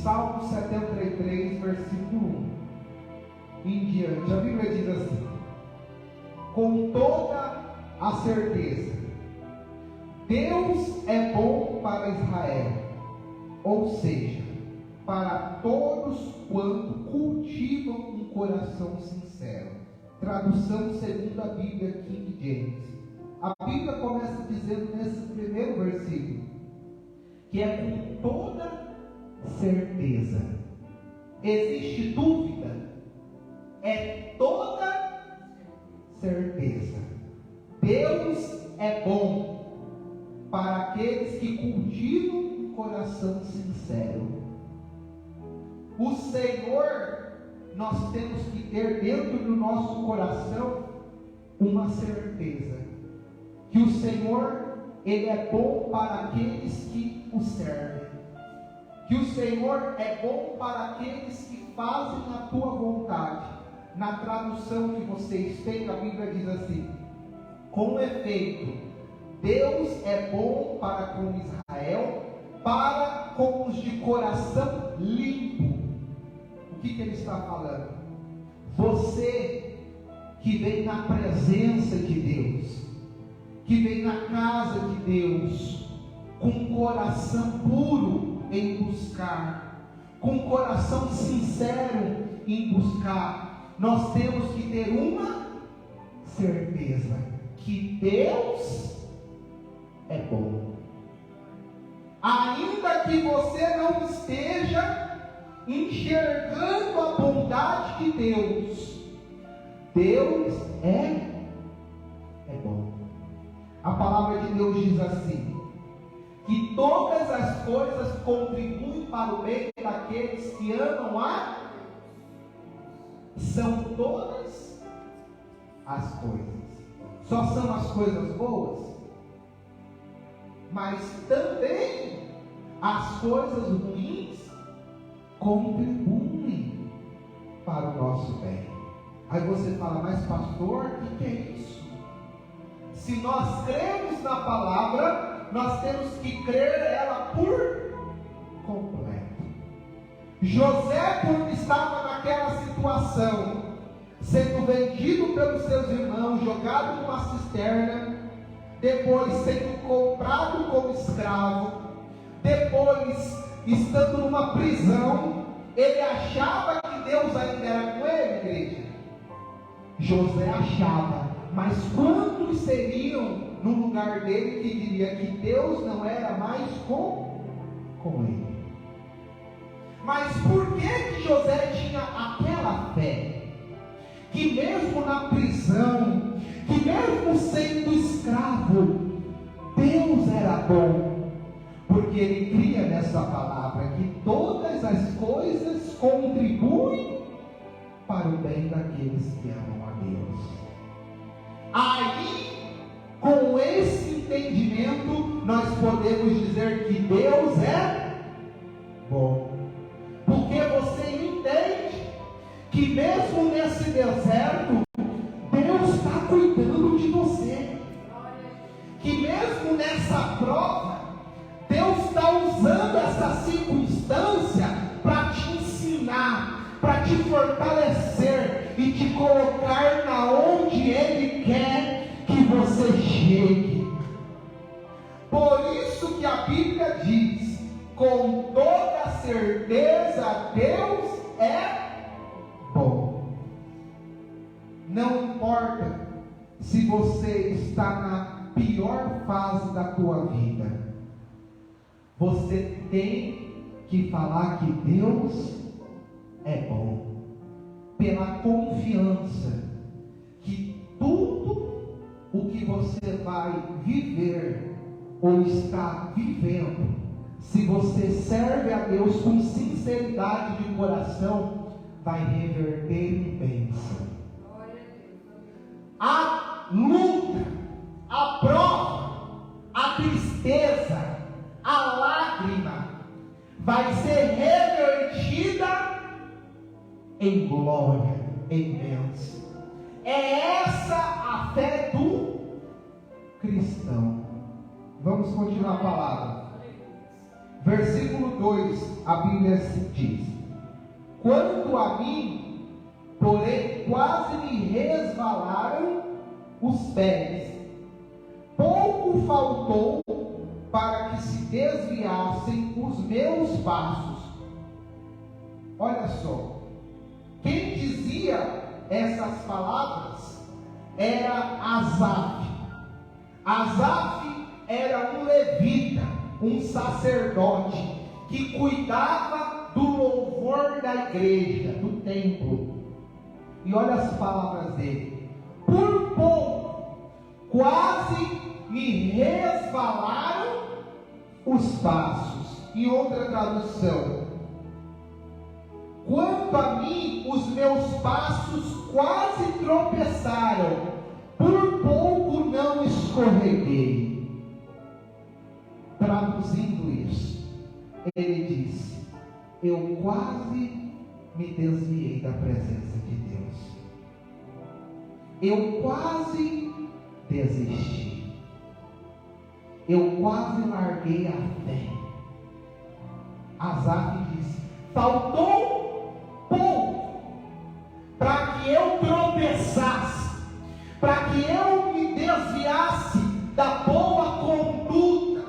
Salmo 73, versículo 1 em diante, a Bíblia diz assim: com toda a certeza, Deus é bom para Israel, ou seja, para todos quanto cultivam um coração sincero. Tradução segundo a Bíblia King James. A Bíblia começa dizendo nesse primeiro versículo que é com toda certeza. Existe dúvida? É toda certeza. Deus é bom para aqueles que cultivam um coração sincero. O Senhor, nós temos que ter dentro do nosso coração uma certeza que o Senhor, Ele é bom para aqueles que o servem, que o Senhor é bom para aqueles que fazem a tua vontade. Na tradução que vocês têm, a Bíblia diz assim: com efeito, Deus é bom para com Israel, para com os de coração limpo. O que ele está falando? Você que vem na presença de Deus, que vem na casa de Deus, com um coração puro em buscar, com um coração sincero em buscar, nós temos que ter uma certeza: que Deus é bom. Ainda que você não esteja enxergando a bondade de Deus, Deus é bom. A palavra de Deus diz assim: que todas as coisas contribuem para o bem daqueles que amam a... São todas as coisas. Só são as coisas boas? Mas também as coisas ruins contribuem para o nosso bem. Aí você fala: mas pastor, o que é isso? Se nós cremos na palavra, nós temos que crer ela por completo. José, quando estava naquela situação, sendo vendido pelos seus irmãos, jogado numa cisterna, depois sendo comprado como escravo, depois estando numa prisão, ele achava que Deus ainda era com ele, igreja? José achava, mas quantos seriam no lugar dele que diria que Deus não era mais com ele? Mas por que José tinha aquela fé? Que mesmo na prisão, que mesmo sendo escravo, Deus era bom, porque ele cria nessa palavra que todas as coisas contribuem para o bem daqueles que amam a Deus. Aí, com esse entendimento, nós podemos dizer que Deus é bom, porque você entende que mesmo nesse deserto, Deus está cuidando de você, que mesmo nessa prova, Deus está usando essa circunstância para te ensinar, para te fortalecer e te colocar na onde Ele quer que você chegue. Por isso que a Bíblia diz: com toda certeza Deus é bom. Não importa se você está na pior fase da tua vida, você tem que falar que Deus é bom, pela confiança que tudo o que você vai viver ou está vivendo, se você serve a Deus com sinceridade de coração, vai reverter em bênção. A luta, a prova, a tristeza, a lágrima vai ser revertida em glória, em bênção. É essa a fé do cristão. Vamos continuar a palavra. Versículo 2, a Bíblia assim diz: quanto a mim, porém, quase me resvalaram os pés. Pouco faltou para que se desviassem os meus passos. Olha só, quem dizia essas palavras era Asaf. Asaf era um levita, um sacerdote, que cuidava do louvor da igreja, do templo. E olha as palavras dele: por pouco, quase me resvalaram os passos. Em outra tradução: quanto a mim, os meus passos quase tropeçaram, por pouco não escorreguei. Traduzindo isso, ele disse: eu quase me desviei da presença de Deus, eu quase desisti, eu quase larguei a fé. Asaf disse: faltou pouco para que eu tropeçasse, para que eu me desviasse da boa conduta,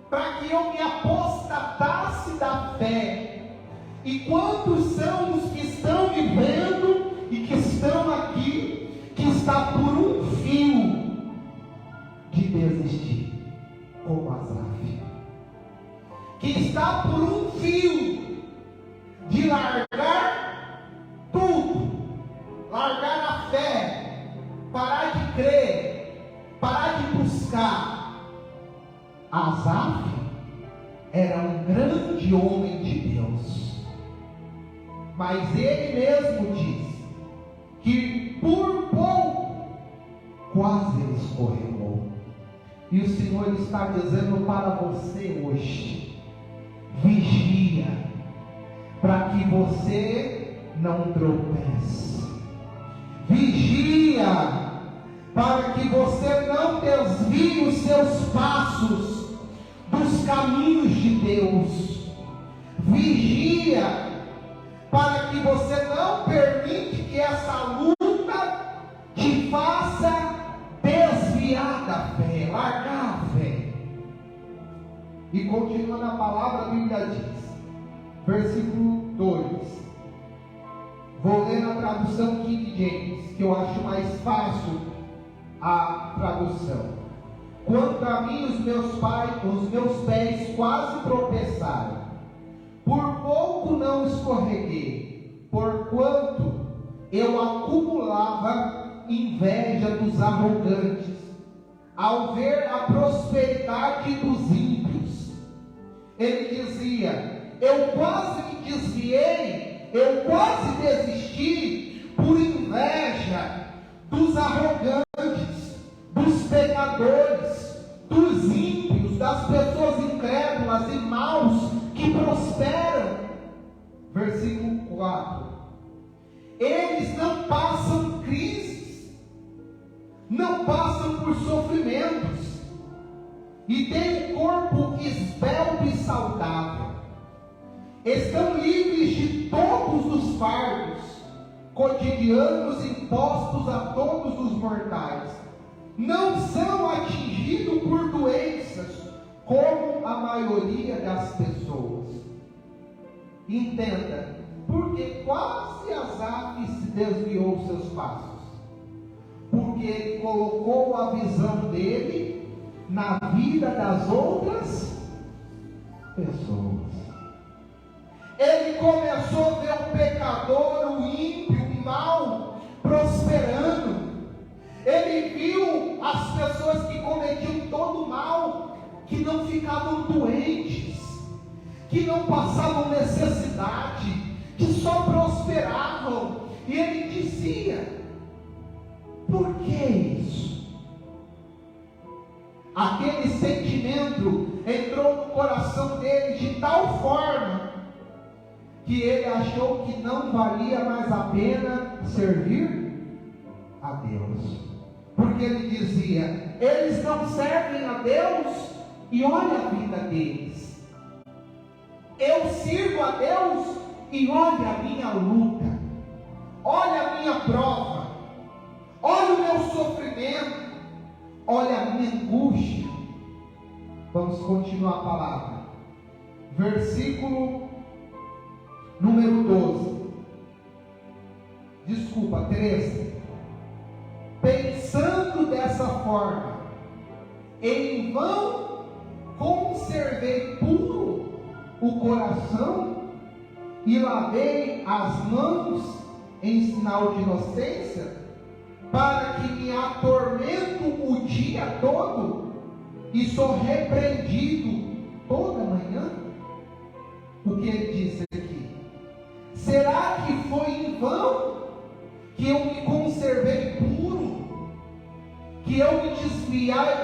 para que eu me apostatasse da fé. E quantos são os que estão me vendo e que estão aqui, que está por um fio de desistir, como Asaf, que está por um fio de largar tudo, largar a fé, parar de crer, parar de buscar. Asaf era um grande homem de Deus, mas ele mesmo disse que por pouco quase ele escorregou. E o Senhor está dizendo para você hoje: vigia, para que você não tropece. Vigia, para que você não desvie os seus passos dos caminhos de Deus. Vigia, para que você não permite que essa luta te faça desviar da fé, largar a fé. E continuando a palavra, a Bíblia diz, versículo 2, vou ler na tradução King James, que eu acho mais fácil a tradução. Quanto a mim, os meus pés quase tropeçaram, por pouco não escorreguei, porquanto eu acumulava inveja dos arrogantes, ao ver a prosperidade dos ímpios. Ele dizia: eu quase me desviei, eu quase desisti por inveja dos arrogantes, dos pecadores, dos ímpios, das pessoas incrédulas e maus que prosperam. Versículo 4: eles não passam crises, não passam por sofrimentos, e têm um corpo esbelto e saudável, estão livres de todos os fardos cotidianos impostos a todos os mortais, não são atingidos por doenças como a maioria das pessoas. Entenda, porque quase Asaf se desviou os seus passos, porque ele colocou a visão dele na vida das outras pessoas. Ele começou a ver o pecador, o ímpio, o mal prosperando. Ele viu as pessoas que cometiam todo o mal, que não ficavam doentes, que não passavam necessidade, que só prosperavam. E ele dizia: por que isso? Aquele sentimento entrou no coração dele de tal forma que ele achou que não valia mais a pena servir a Deus, porque ele dizia: eles não servem a Deus, e olha a vida deles, Eu sirvo a Deus e olha a minha luta, olha a minha prova, olha o meu sofrimento, olha a minha angústia. Vamos continuar a palavra. Versículo número 12. Desculpa, 13. Pensando dessa forma, em vão conservei puro o coração e lavei as mãos em sinal de inocência, para que me atormento o dia todo e sou repreendido toda manhã? O que ele disse aqui? Será que foi em vão que eu me conservei puro, que eu me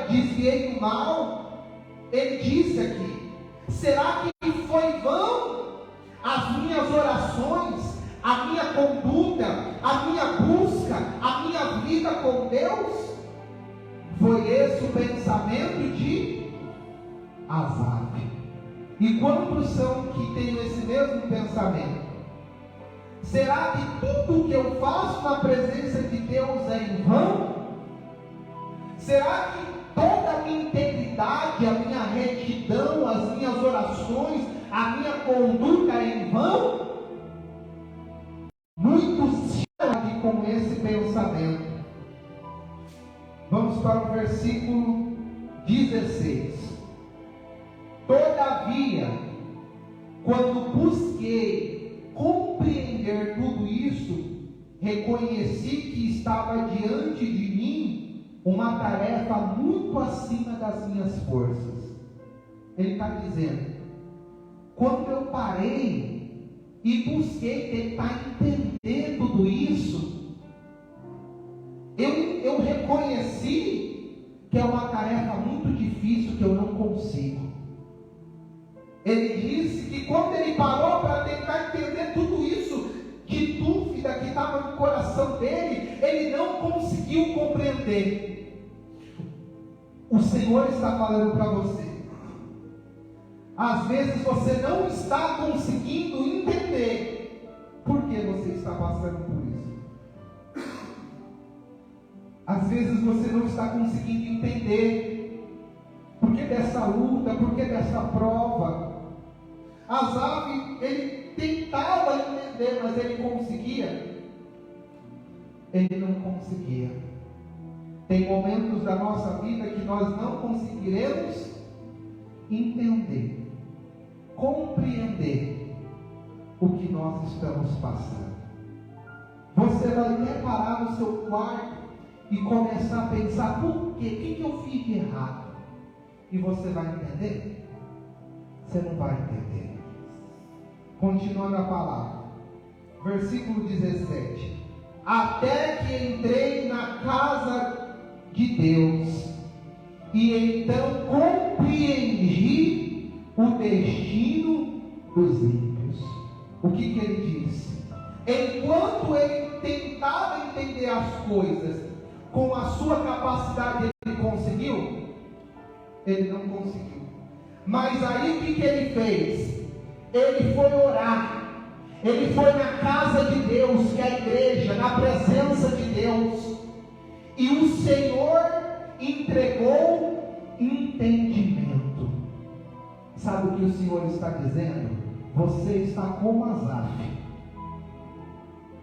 desviei do mal? Ele disse aqui: será que foi em vão as minhas orações, a minha conduta, a minha busca, a minha vida com Deus? Foi esse o pensamento de Asaf. E quantos são que têm esse mesmo pensamento? Será que tudo o que eu faço na presença de Deus é em vão? Será que toda a minha integridade, a minha retidão, as minhas orações, a minha conduta é em vão? Muitos chegam com esse pensamento. Vamos para o versículo 16. Todavia, quando busquei compreender tudo isso, reconheci que estava diante de mim uma tarefa muito acima das minhas forças. Ele está dizendo: quando eu parei e busquei tentar entender tudo isso, eu reconheci que é uma tarefa muito difícil, que eu não consigo. Ele disse que quando ele parou para tentar entender tudo isso de dúvida que estava no coração dele, ele não conseguiu compreender. O Senhor está falando para você. Às vezes você não está conseguindo entender por que você está passando por isso. Às vezes você não está conseguindo entender por que dessa luta, por que dessa prova. Asaf, ele tentava entender, mas ele conseguia? Ele não conseguia. Tem momentos da nossa vida que nós não conseguiremos entender, compreender o que nós estamos passando. Você vai até parar no seu quarto e começar a pensar: por quê? O que eu fiz de errado? E você vai entender? Você não vai entender. Continuando a palavra, versículo 17: até que entrei na casa de Deus, e então compreendi o destino dos ímpios. O que ele disse? Enquanto ele tentava entender as coisas com a sua capacidade, ele conseguiu? Ele não conseguiu. Mas aí o que ele fez? Ele foi orar, ele foi na casa de Deus, que é a igreja, na presença de Deus, e o Senhor entregou entendimento. Sabe o que o Senhor está dizendo? Você está como Asaf,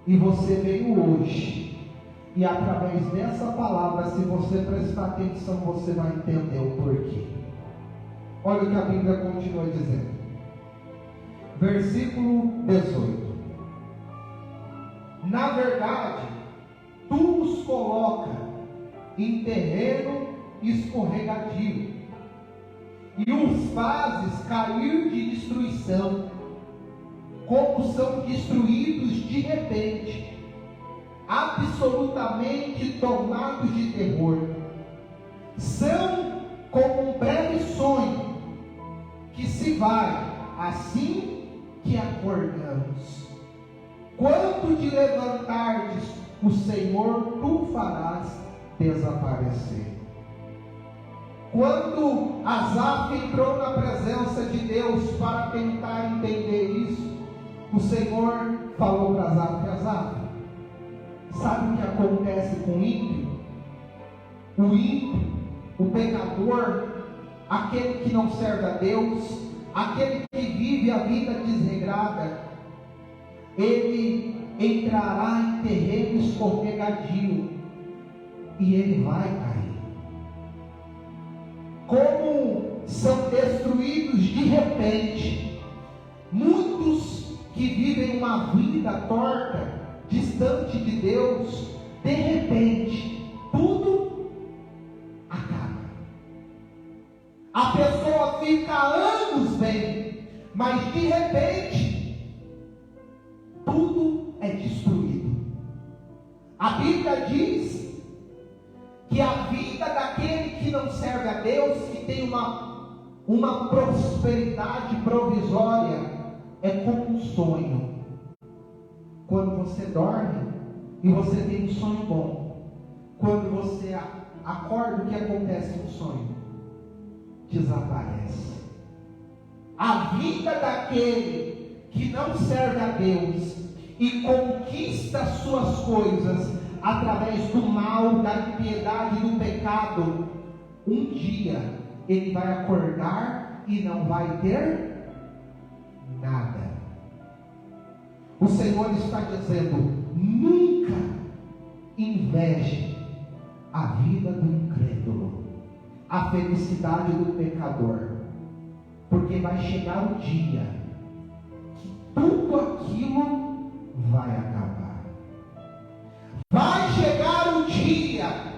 e você veio hoje, e através dessa palavra, se você prestar atenção, você vai entender o porquê. Olha o que a Bíblia continua dizendo. Versículo 18: na verdade, tu os coloca em terreno escorregadio e os fazes cair de destruição, como são destruídos de repente, absolutamente tomados de terror. São como um breve sonho que se vai assim que acordamos. Quando te levantardes, o Senhor tu farás desaparecer. Quando Asaf entrou na presença de Deus para tentar entender isso, o Senhor falou para Asaf: Asaf, sabe o que acontece com o ímpio? O ímpio, o pecador, aquele que não serve a Deus, aquele que vive a vida desregrada, ele entrará em terreno escorregadio e ele vai cair. Como são destruídos de repente muitos que vivem uma vida torta, distante de Deus, de repente tudo acaba. A pessoa fica anos bem, mas de repente tudo é destruído. A Bíblia diz que a vida daquele que não serve a Deus, que tem uma prosperidade provisória, é como um sonho. Quando você dorme e você tem um sonho bom, quando você acorda, o que acontece no sonho? Desaparece. A vida daquele que não serve a Deus e conquista suas coisas através do mal, da impiedade, do pecado, um dia ele vai acordar e não vai ter nada. O Senhor está dizendo: nunca inveje a vida do incrédulo, a felicidade do pecador, porque vai chegar o dia que tudo aquilo vai acabar. Vai chegar o dia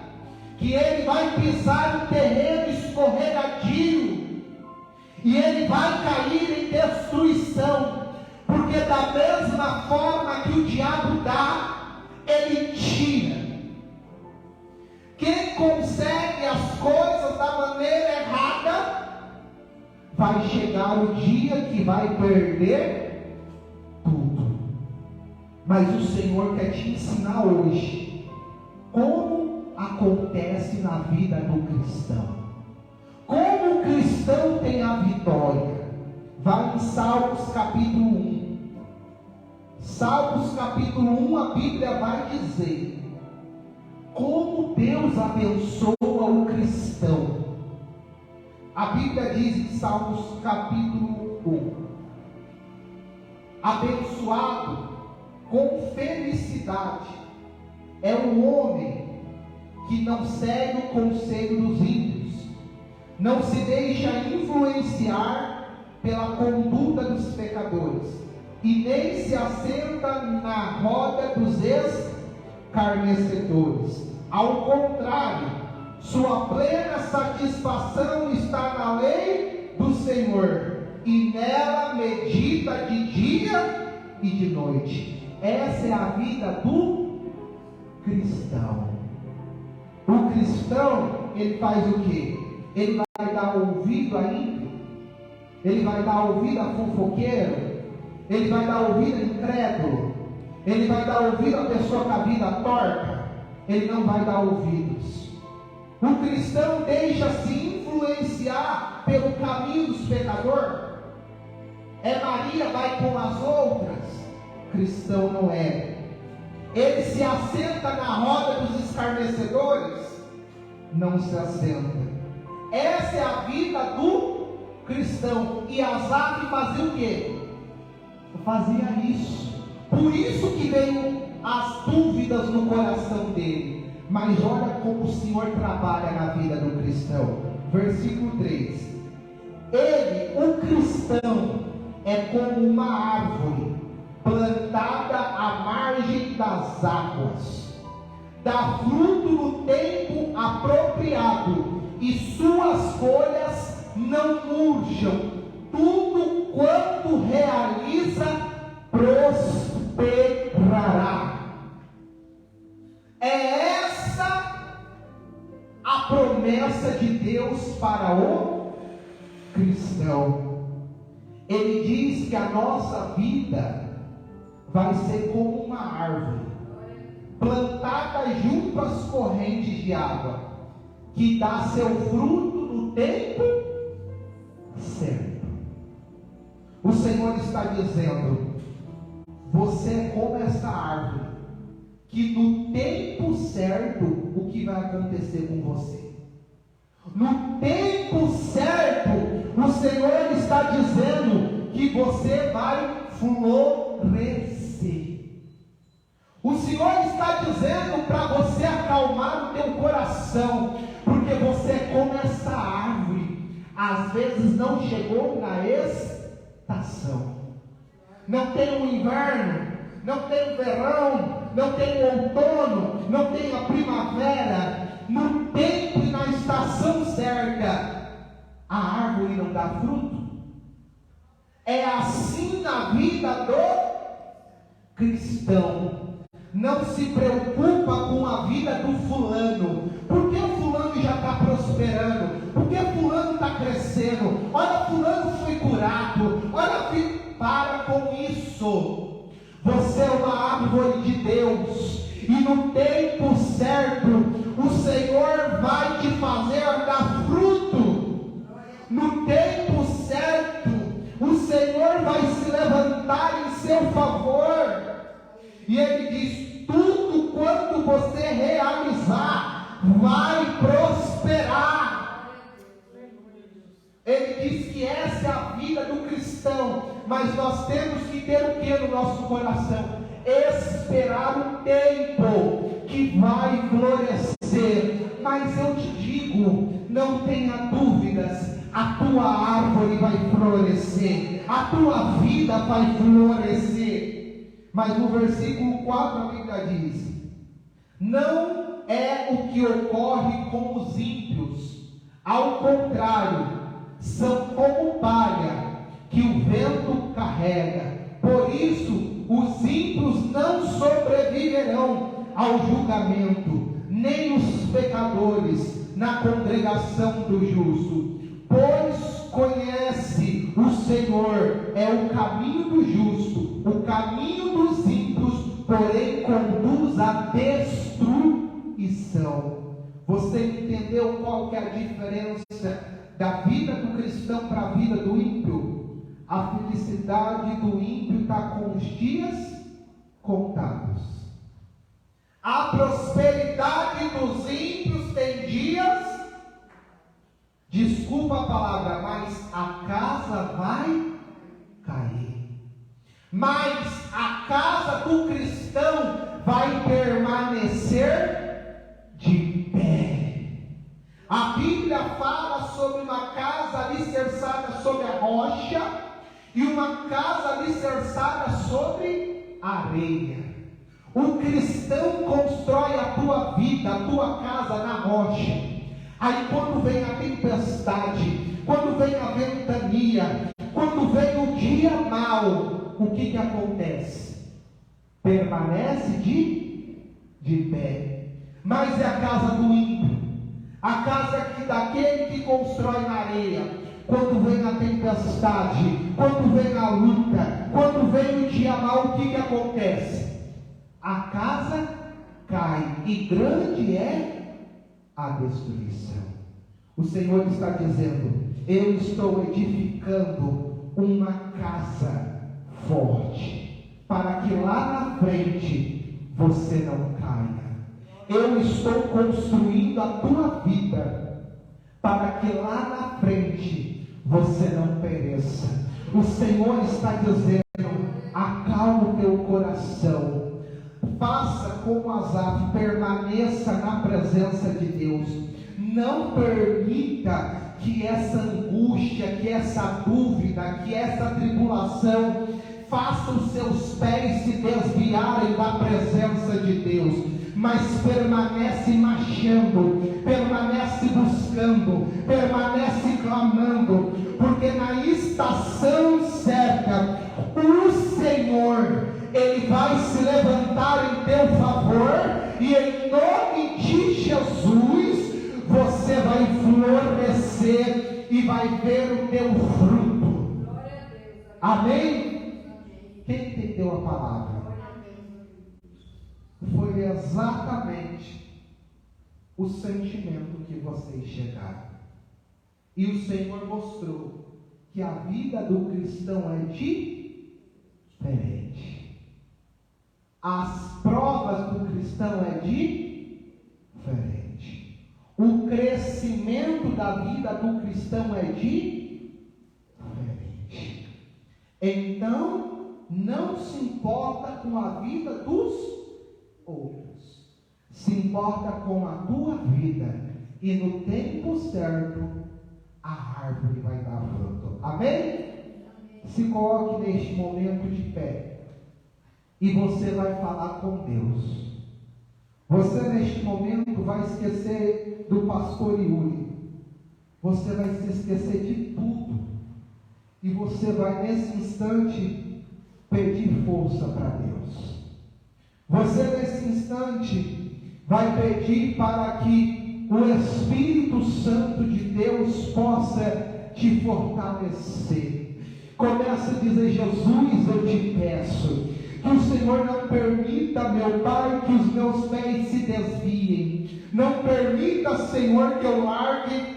que ele vai pisar no terreno escorregadio e ele vai cair em destruição, porque da mesma forma que o diabo dá, ele tira. Quem consegue as coisas da maneira errada, vai chegar o dia que vai perder tudo. Mas o Senhor quer te ensinar hoje como acontece na vida do cristão, como o cristão tem a vitória. Vai em Salmos capítulo 1. Salmos capítulo 1, a Bíblia vai dizer como Deus abençoa o cristão. A Bíblia diz em Salmos capítulo 1: abençoado com felicidade é o homem que não segue o conselho dos ímpios, não se deixa influenciar pela conduta dos pecadores, e nem se assenta na roda dos escarnecedores. Ao contrário, sua plena satisfação está na lei do Senhor, e nela medita de dia e de noite. Essa é a vida do cristão. O cristão, ele faz o quê? Ele vai dar ouvido a ímpio? Ele vai dar ouvido a fofoqueiro? Ele vai dar ouvido a incrédulo? Ele vai dar ouvido a pessoa com a vida torta? Ele não vai dar ouvidos. O cristão deixa-se influenciar pelo caminho dos pecadores? É Maria vai com as outras? Cristão não é. Ele se assenta na roda dos escarnecedores? Não se assenta. Essa é a vida do cristão. E Asaf fazia o quê? Fazia isso. Por isso que veio as dúvidas no coração dele. Mas olha como o Senhor trabalha na vida do cristão. Versículo 3: ele, o cristão, é como uma árvore plantada à margem das águas, dá fruto no tempo apropriado, e suas folhas não murcham. Tudo quanto realiza prosperará. É essa a promessa de Deus para o cristão. Ele diz que a nossa vida vai ser como uma árvore plantada junto às correntes de água, que dá seu fruto no tempo certo. O Senhor está dizendo: você é como essa árvore, que no tempo certo, o que vai acontecer com você? No tempo certo, o Senhor está dizendo que você vai florescer. O Senhor está dizendo para você acalmar o teu coração, porque você é como essa árvore. Às vezes não chegou na estação, não tem o inverno, não tem o verão, não tem o outono, não tem a primavera. No tempo e na estação certa, a árvore não dá fruto. É assim na vida do cristão. Não se preocupa com a vida do fulano. Por que o fulano já está prosperando? Por que o fulano está crescendo? Olha, fulano foi curado. Olha, para com isso. Você é uma árvore de Deus, e no tempo certo o Senhor vai te fazer dar fruto. No tempo certo o Senhor vai se levantar em seu favor, e Ele diz: tudo quanto você realizar vai prosperar. Ele diz que essa é a vida do cristão, mas nós temos que ter o que no nosso coração? Esperar o tempo que vai florescer. Mas eu te digo, não tenha dúvidas, a tua árvore vai florescer, a tua vida vai florescer. Mas no versículo 4 a Bíblia diz: não é o que ocorre com os ímpios, ao contrário, são como palha que o vento carrega. Por isso os ímpios não sobreviverão ao julgamento, nem os pecadores na congregação do justo. Pois conhece o Senhor é o caminho do justo, o caminho dos ímpios, porém conduz à destruição. Você entendeu qual que é a diferença da vida do cristão para a vida do ímpio? A felicidade do ímpio está com os dias contados. A prosperidade dos ímpios tem dias, desculpa a palavra, mas a casa vai cair. Mas a casa do cristão vai permanecer de pé. A Bíblia fala sobre uma casa alicerçada sobre a rocha e uma casa alicerçada sobre a areia. O cristão constrói a tua vida, a tua casa na rocha. Aí quando vem a tempestade, quando vem a ventania, quando vem o dia mau, o que acontece? Permanece de pé. Mas é a casa do ímpio, a casa daquele que constrói na areia. Quando vem a tempestade, quando vem a luta, quando vem o dia mau, o que acontece? A casa cai, e grande é a destruição. O Senhor está dizendo: eu estou edificando uma casa forte, para que lá na frente você não caia. Eu estou construindo a tua vida, para que lá na frente você não pereça. O Senhor está dizendo: acalma o teu coração, faça como Asaf, permaneça na presença de Deus. Não permita que essa angústia, que essa dúvida, que essa tribulação faça os seus pés se desviarem da presença de Deus, mas permanece marchando, permanece buscando, permanece clamando, porque na estação certa o Senhor, Ele vai se levantar em teu favor, e em nome de Jesus você vai florescer e vai ver o teu fruto. Amém? Quem entendeu a palavra? Foi exatamente o sentimento que vocês chegaram. E o Senhor mostrou que a vida do cristão é diferente. As provas do cristão é diferente. O crescimento da vida do cristão é diferente. Então, não se importa com a vida dos outros. Se importa com a tua vida. E no tempo certo, a árvore vai dar fruto. Amém? Amém? Se coloque neste momento de pé. E você vai falar com Deus. Você neste momento vai esquecer do pastor Yuri. Você vai se esquecer de tudo. E você vai nesse instante pedir força para Deus. Você nesse instante vai pedir para que o Espírito Santo de Deus possa te fortalecer. Comece a dizer: Jesus, eu te peço que o Senhor não permita, meu Pai, que os meus pés se desviem. Não permita, Senhor, que eu largue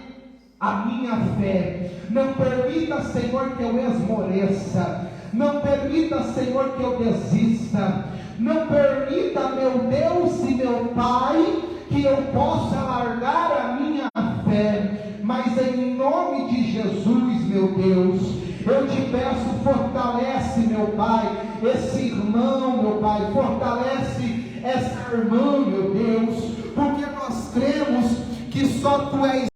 a minha fé. Não permita, Senhor, que eu esmoreça. Não permita, Senhor, que eu desista. Não permita, meu Deus e meu Pai, que eu possa largar a minha fé. Mas em nome de Jesus, meu Deus, eu te peço, fortalece, meu Pai, esse irmão, meu Pai, fortalece essa irmã, meu Deus, porque nós cremos que só Tu és